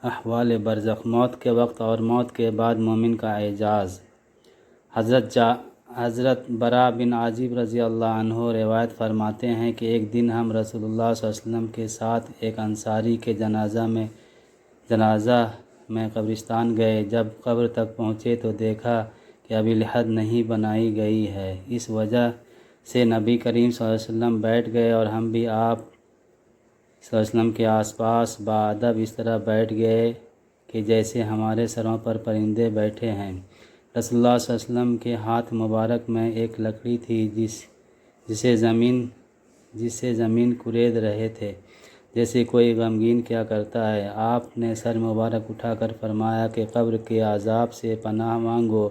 احوال برزخ، موت کے وقت اور موت کے بعد مومن کا اعزاز۔ حضرت براء بن عازب رضی اللہ عنہ روایت فرماتے ہیں کہ ایک دن ہم رسول اللہ صلی اللہ علیہ وسلم کے ساتھ ایک انصاری کے جنازہ میں قبرستان گئے۔ جب قبر تک پہنچے تو دیکھا کہ ابھی لحد نہیں بنائی گئی ہے۔ اس وجہ سے نبی کریم صلی اللہ علیہ وسلم بیٹھ گئے اور ہم بھی آپ صلی اللہ علیہ وسلم کے آس پاس باادب اس طرح بیٹھ گئے کہ جیسے ہمارے سروں پر پرندے بیٹھے ہیں۔ رسول اللہ صلی اللہ علیہ وسلم کے ہاتھ مبارک میں ایک لکڑی تھی جسے زمین کورید رہے تھے، جیسے کوئی غمگین کیا کرتا ہے۔ آپ نے سر مبارک اٹھا کر فرمایا کہ قبر کے عذاب سے پناہ مانگو،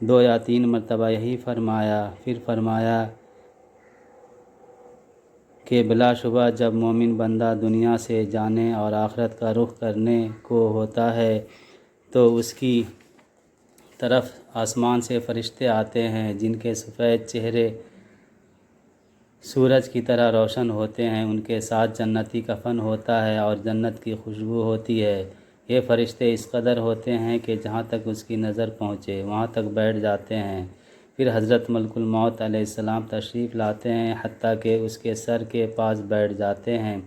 2 یا 3 مرتبہ یہی فرمایا۔ پھر فرمایا کہ بلا شبہ جب مومن بندہ دنیا سے جانے اور آخرت کا رخ کرنے کو ہوتا ہے تو اس کی طرف آسمان سے فرشتے آتے ہیں جن کے سفید چہرے سورج کی طرح روشن ہوتے ہیں۔ ان کے ساتھ جنتی کفن ہوتا ہے اور جنت کی خوشبو ہوتی ہے۔ یہ فرشتے اس قدر ہوتے ہیں کہ جہاں تک اس کی نظر پہنچے وہاں تک بیٹھ جاتے ہیں۔ پھر حضرت ملک الموت علیہ السلام تشریف لاتے ہیں، حتیٰ کہ اس کے سر کے پاس بیٹھ جاتے ہیں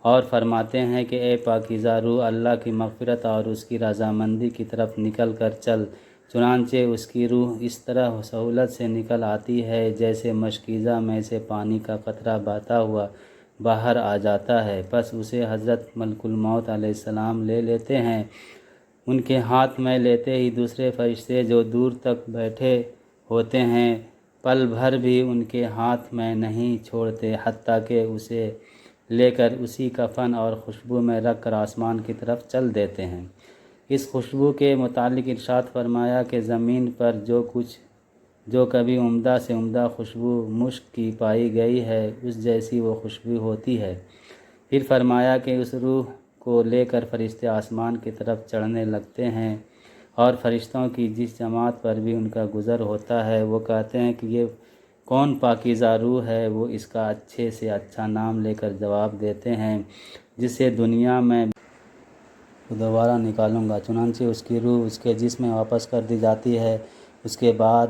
اور فرماتے ہیں کہ اے پاکیزہ روح، اللہ کی مغفرت اور اس کی رضامندی کی طرف نکل کر چل۔ چنانچہ اس کی روح اس طرح سہولت سے نکل آتی ہے جیسے مشکیزہ میں سے پانی کا قطرہ بہتا ہوا باہر آ جاتا ہے۔ پس اسے حضرت ملک الموت علیہ السلام لے لیتے ہیں۔ ان کے ہاتھ میں لیتے ہی دوسرے فرشتے جو دور تک بیٹھے ہوتے ہیں پل بھر بھی ان کے ہاتھ میں نہیں چھوڑتے، حتیٰ کہ اسے لے کر اسی کفن اور خوشبو میں رکھ کر آسمان کی طرف چل دیتے ہیں۔ اس خوشبو کے متعلق ارشاد فرمایا کہ زمین پر جو کبھی عمدہ سے عمدہ خوشبو مشک کی پائی گئی ہے اس جیسی وہ خوشبو ہوتی ہے۔ پھر فرمایا کہ اس روح کو لے کر فرشتے آسمان کی طرف چڑھنے لگتے ہیں اور فرشتوں کی جس جماعت پر بھی ان کا گزر ہوتا ہے وہ کہتے ہیں کہ یہ کون پاکیزہ روح ہے؟ وہ اس کا اچھے سے اچھا نام لے کر جواب دیتے ہیں جسے دنیا میں دوبارہ نکالوں گا۔ چنانچہ اس کی روح اس کے جسم میں واپس کر دی جاتی ہے۔ اس کے بعد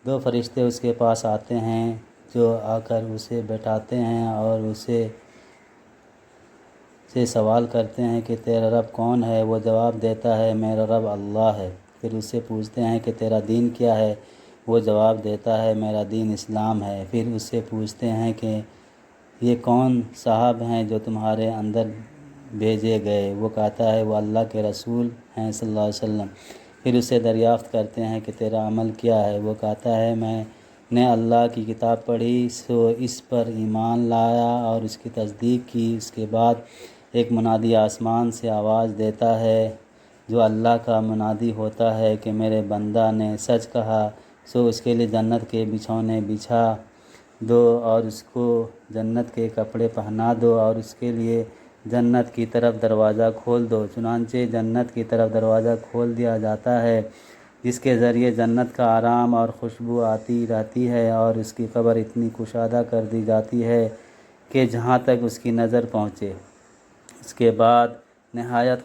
2 فرشتے اس کے پاس آتے ہیں جو آ کر اسے بٹھاتے ہیں اور اسے سوال کرتے ہیں کہ تیرا رب کون ہے؟ وہ جواب دیتا ہے میرا رب اللہ ہے۔ پھر اس سے پوچھتے ہیں کہ تیرا دین کیا ہے؟ وہ جواب دیتا ہے میرا دین اسلام ہے۔ پھر اس سے پوچھتے ہیں کہ یہ کون صاحب ہیں جو تمہارے اندر بھیجے گئے؟ وہ کہتا ہے وہ اللہ کے رسول ہیں صلی اللہ علیہ وسلم۔ پھر اس سے دریافت کرتے ہیں کہ تیرا عمل کیا ہے؟ وہ کہتا ہے میں نے اللہ کی کتاب پڑھی سو اس پر ایمان لایا اور اس کی تصدیق کی۔ اس کے بعد ایک منادی آسمان سے آواز دیتا ہے جو اللہ کا منادی ہوتا ہے کہ میرے بندہ نے سچ کہا، سو اس کے لیے جنت کے بچھونے بچھا دو اور اس کو جنت کے کپڑے پہنا دو اور اس کے لیے جنت کی طرف دروازہ کھول دو۔ چنانچہ جنت کی طرف دروازہ کھول دیا جاتا ہے جس کے ذریعے جنت کا آرام اور خوشبو آتی رہتی ہے اور اس کی قبر اتنی کشادہ کر دی جاتی ہے کہ جہاں تک اس کی نظر پہنچے۔ اس کے بعد نہایت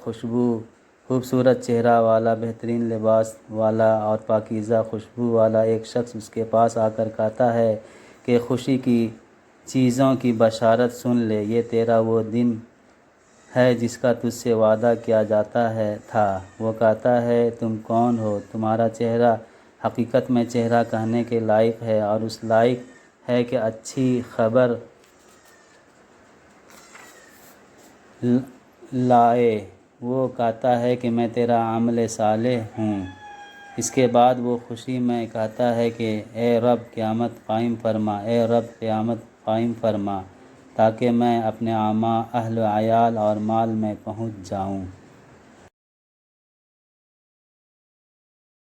خوبصورت چہرہ والا، بہترین لباس والا اور پاکیزہ خوشبو والا ایک شخص اس کے پاس آ کر کہتا ہے کہ خوشی کی چیزوں کی بشارت سن لے، یہ تیرا وہ دن ہے جس کا تجھ سے وعدہ کیا جاتا تھا۔ وہ کہتا ہے تم کون ہو؟ تمہارا چہرہ حقیقت میں چہرہ کہنے کے لائق ہے اور اس لائق ہے کہ اچھی خبر لائے۔ وہ کہتا ہے کہ میں تیرا عمل صالح ہوں۔ اس کے بعد وہ خوشی میں کہتا ہے کہ اے رب قیامت قائم فرما، اے رب قیامت قائم فرما تاکہ میں اپنے اہل و عیال اور مال میں پہنچ جاؤں۔